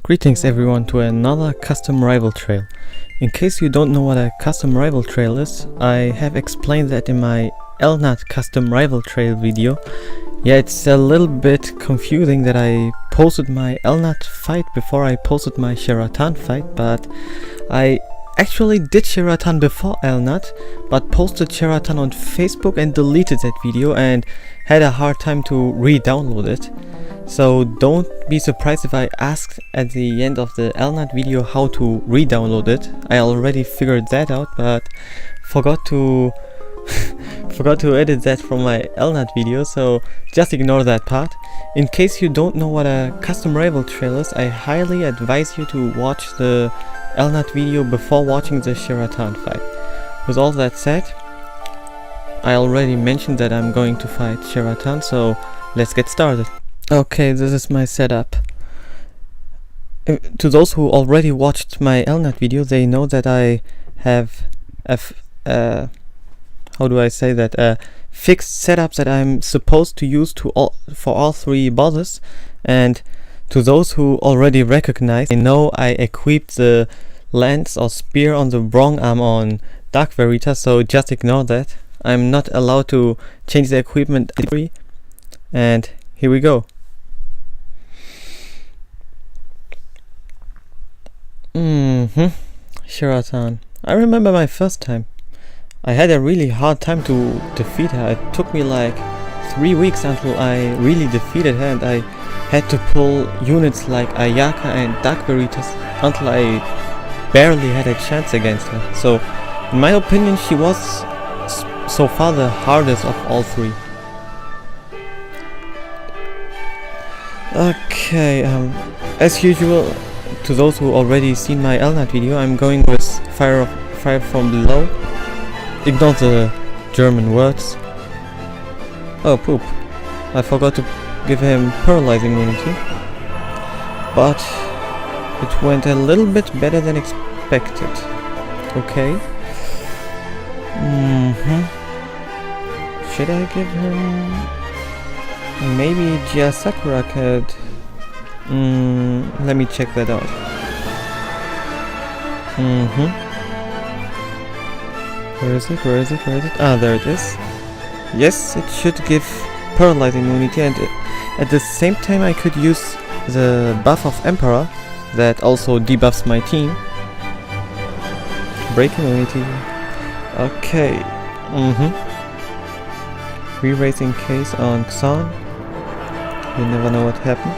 Greetings everyone to another custom rival trail. In case you don't know what a custom rival trail is, I have explained that in my Elnath custom rival trail video. Yeah, it's a little bit confusing that I posted my Elnath fight before I posted my Sheratan fight, but I actually did Sheratan before Elnath, but posted Sheratan on Facebook and deleted that video and had a hard time to re-download it. So don't be surprised if I asked at the end of the Elnath video how to re-download it. I already figured that out, but forgot to edit that from my Elnath video, so just ignore that part. In case you don't know what a custom rival trail is, I highly advise you to watch the Elnath video before watching the Sheratan fight. With all that said, I already mentioned that I'm going to fight Sheratan, so let's get started. Okay, this is my setup. To those who already watched my Elnath video, they know that I have a fixed setup that I'm supposed to use for all three bosses. And to those who already recognize, they know I equipped the lance or spear on the wrong arm on Dark Veritas, so just ignore that. I'm not allowed to change the equipment. And here we go. Sheratan. I remember my first time. I had a really hard time to defeat her. It took me like 3 weeks until I really defeated her, and I had to pull units like Ayaka and Dark Veritas until I barely had a chance against her. So, in my opinion, she was so far the hardest of all three. Okay, as usual, to those who already seen my Elnath video, I'm going with fire from below. Ignore the German words. Oh poop, I forgot to give him paralyzing immunity, but it went a little bit better than expected. Okay. Should I give him maybe Sakura could? Let me check that out. Where is it? Ah, there it is. Yes, it should give paralyzing immunity, and at the same time I could use the buff of Emperor that also debuffs my team. Break immunity. Okay. Re-raising case on Xan. You never know what happened.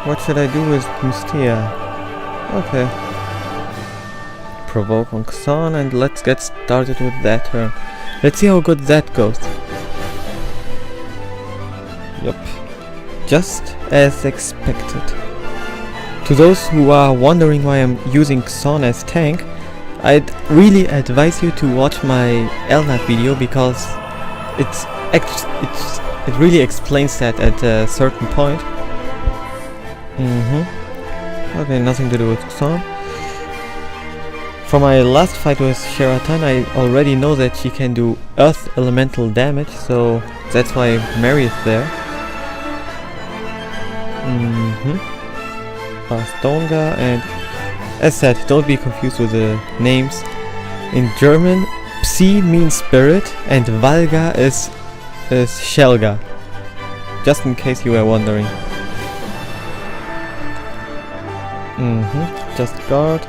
What should I do with Mystea? Okay. Provoke on Xan, and let's get started with that turn. Let's see how good that goes. Yup. Just as expected. To those who are wondering why I'm using Xan as tank, I'd really advise you to watch my Elnath video, because it really explains that at a certain point. Okay, nothing to do with Xan. For my last fight with Sheratan, I already know that she can do earth elemental damage, so that's why Mary is there. Bastonga, and as said, don't be confused with the names. In German, Psi means spirit and Valga is Shelga. Just in case you were wondering. Just guard.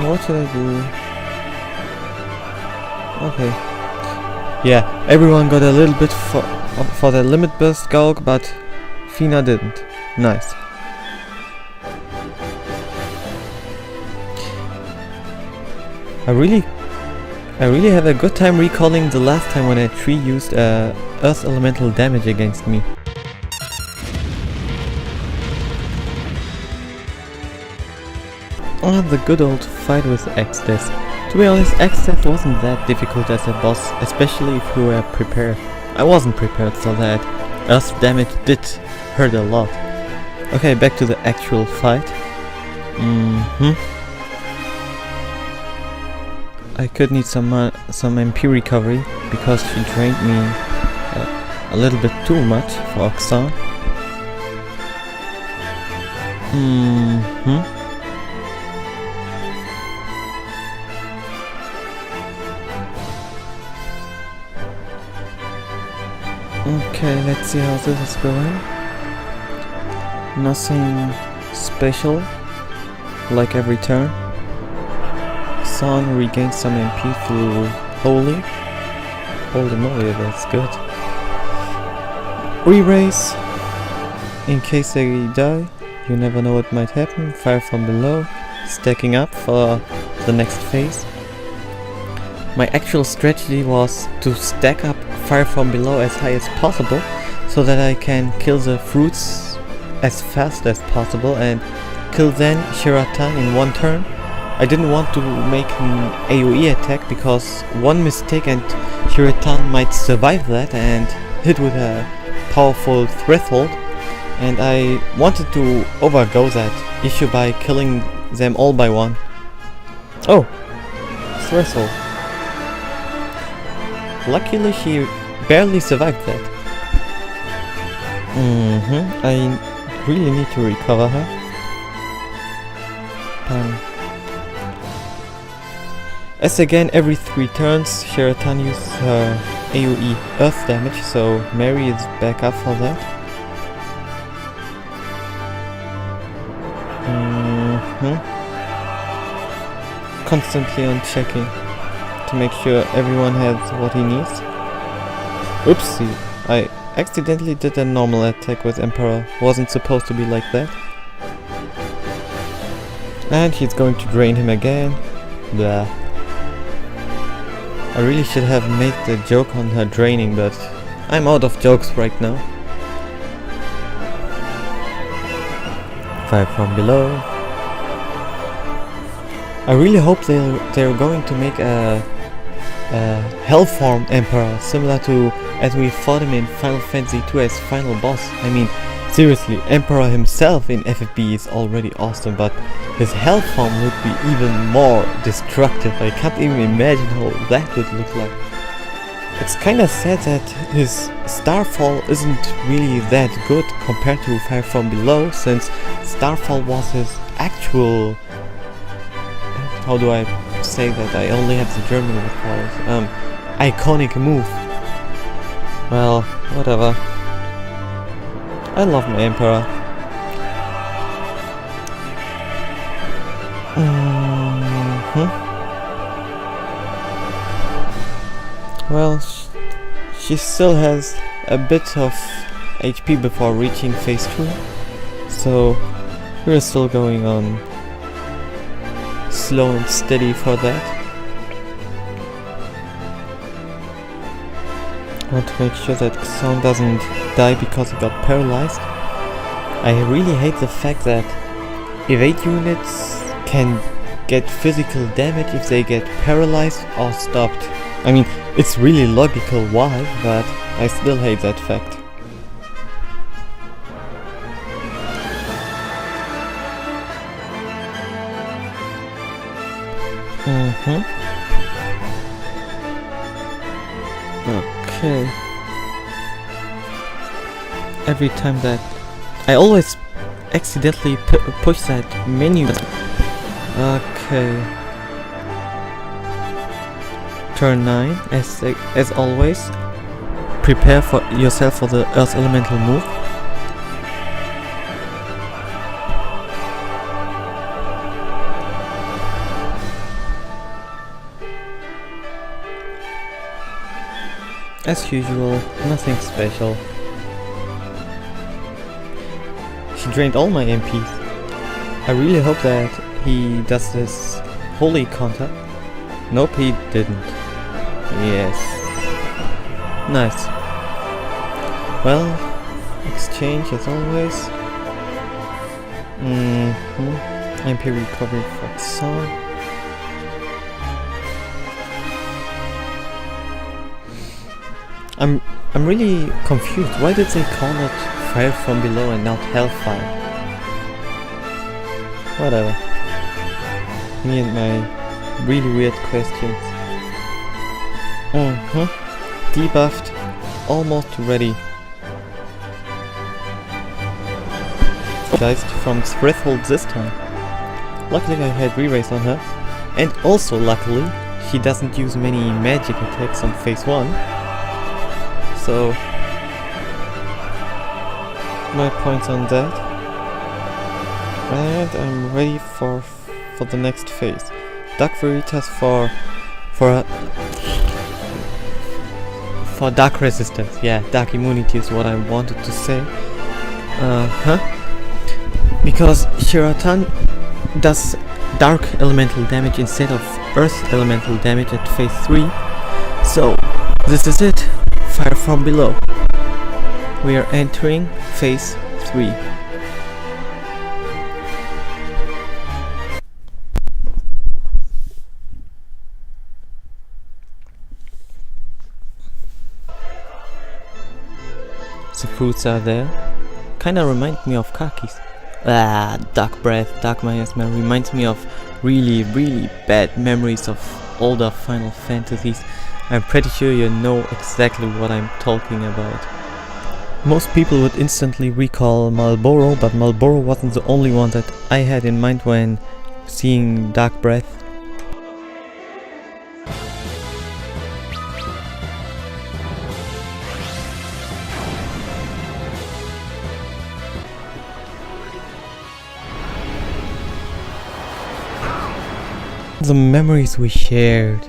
What should I do? Okay. Yeah, everyone got a little bit for the limit burst Gauk, but Fina didn't. Nice. I really had a good time recalling the last time when a tree used earth elemental damage against me. Oh, the good old fight with X-Death. To be honest, X-Death wasn't that difficult as a boss, especially if you were prepared. I wasn't prepared, so that earth damage did hurt a lot. Okay, back to the actual fight. I I could need some MP recovery because she drained me a little bit too much for Oxan. Okay, let's see how this is going. Nothing special, like every turn. Son regains some MP through Holy. Holy moly, that's good. Re-race. In case they die, you never know what might happen. Fire from below, stacking up for the next phase. My actual strategy was to stack up fire from below as high as possible, so that I can kill the fruits as fast as possible and kill then Sheratan in one turn. I didn't want to make an AoE attack because one mistake and Sheratan might survive that and hit with a powerful threshold, and I wanted to overgo that issue by killing them all by one. Oh, threshold. Luckily she barely survived that. I really need to recover her. As again, every 3 turns, Sheratan uses her AoE earth damage, so Mary is back up for that. Constantly on checking to make sure everyone has what he needs. Oopsie, I accidentally did a normal attack with Emperor. Wasn't supposed to be like that. And he's going to drain him again. Blah. I really should have made the joke on her draining, but I'm out of jokes right now. Fire from below. I really hope they're going to make a Hellform Emperor, similar to as we fought him in Final Fantasy II as final boss. I mean, seriously, Emperor himself in FFBE is already awesome, but his Hellform would be even more destructive. I can't even imagine how that would look like. It's kinda sad that his Starfall isn't really that good compared to Fire From Below, since Starfall was his actual... how do I say that? I only have the German word for it. Iconic move. Well, whatever. I love my Emperor. Well, she still has a bit of HP before reaching phase 2, so we're still going on slow and steady for that. I want to make sure that Xon doesn't die because he got paralyzed. I really hate the fact that evade units can get physical damage if they get paralyzed or stopped. I mean, it's really logical why, but I still hate that fact. Okay. Every time that I always accidentally push that menu. Okay. Turn 9, as always. Prepare for yourself for the Earth Elemental move. As usual, nothing special. She drained all my MPs. I really hope that he does this holy counter. Nope, he didn't. Yes. Nice. Well, exchange as always. MP recovery for Xon. I'm really confused. Why did they call it Fire From Below and not Hellfire? Whatever. Me and my really weird questions. Debuffed, almost ready. Diced from threshold this time. Luckily I had re-raise on her, and also luckily she doesn't use many magic attacks on phase 1. So my points on that. And I'm ready for the next phase. Dark Veritas for dark resistance. Yeah, dark immunity is what I wanted to say. Because Sheratan does dark elemental damage instead of earth elemental damage at phase 3. So this is it. Fire from below. We are entering phase 3. The fruits are there. Kinda remind me of Kakis. Dark Breath, Dark Miasma reminds me of really bad memories of older Final Fantasies. I'm pretty sure you know exactly what I'm talking about. Most people would instantly recall Marlboro, but Marlboro wasn't the only one that I had in mind when seeing Dark Breath. The memories we shared.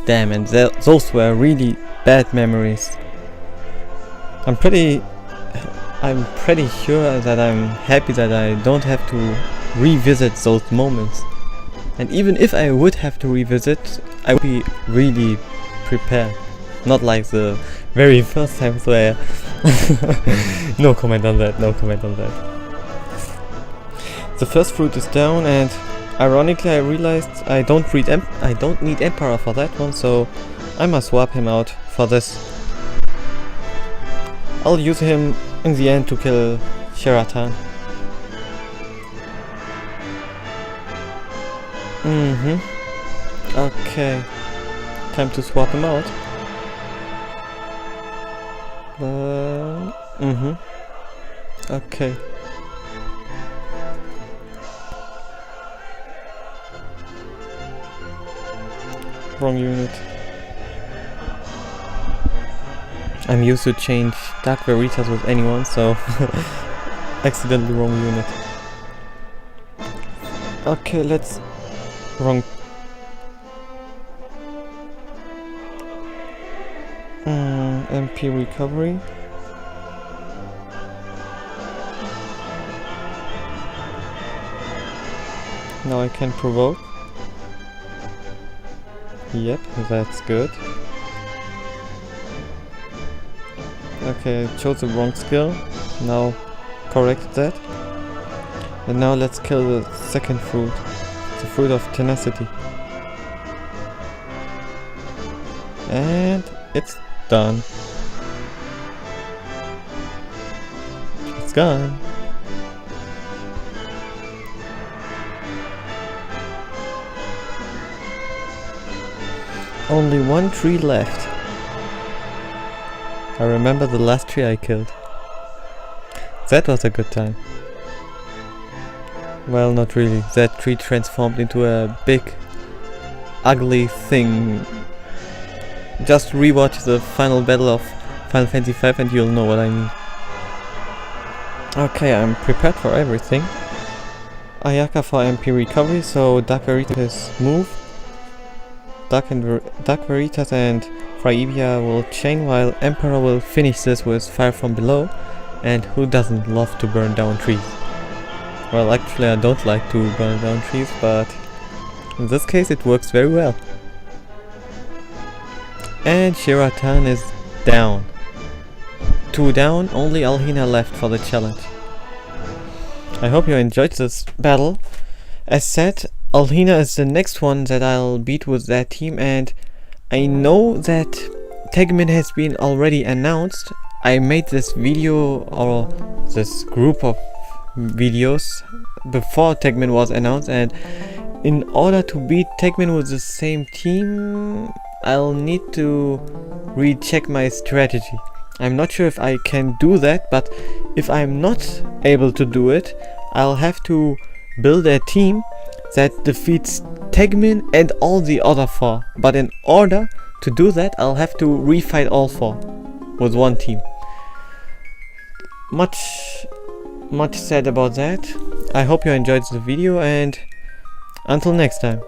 Damn, and those were really bad memories. I'm pretty sure that I'm happy that I don't have to revisit those moments. And even if I would have to revisit, I would be really prepared. Not like the very first times where no comment on that, no comment on that. The first fruit is down, and ironically I realized I don't need Emperor for that one, so I must swap him out for this. I'll use him in the end to kill Sheratan. Okay. Time to swap him out. Okay. Wrong unit. I'm used to change Dark Veritas with anyone, so accidentally wrong unit. Okay, let's wrong. MP recovery. Now I can provoke. Yep, that's good. Okay, I chose the wrong skill. Now correct that. And now let's kill the second fruit. The fruit of tenacity. And it's done. It's gone. Only one tree left. I remember the last tree I killed. That was a good time. Well, not really. That tree transformed into a big, ugly thing. Just rewatch the final battle of Final Fantasy V and you'll know what I mean. Okay, I'm prepared for everything. Ayaka for MP recovery, so Dark Veritas move. Dark Veritas and Fraibia will chain, while Emperor will finish this with fire from below. And who doesn't love to burn down trees? Well, actually I don't like to burn down trees, but in this case it works very well. And Sheratan is down. 2 down, only Alhina left for the challenge. I hope you enjoyed this battle. As said, Alhina is the next one that I'll beat with that team, and I know that Tegmin has been already announced. I made this video, or this group of videos, before Tegmin was announced, and in order to beat Tegmin with the same team, I'll need to recheck my strategy. I'm not sure if I can do that, but if I'm not able to do it, I'll have to build a team that defeats Tegmin and all the other 4. But in order to do that, I'll have to refight all 4 with one team. Much said about that. I hope you enjoyed the video, and until next time.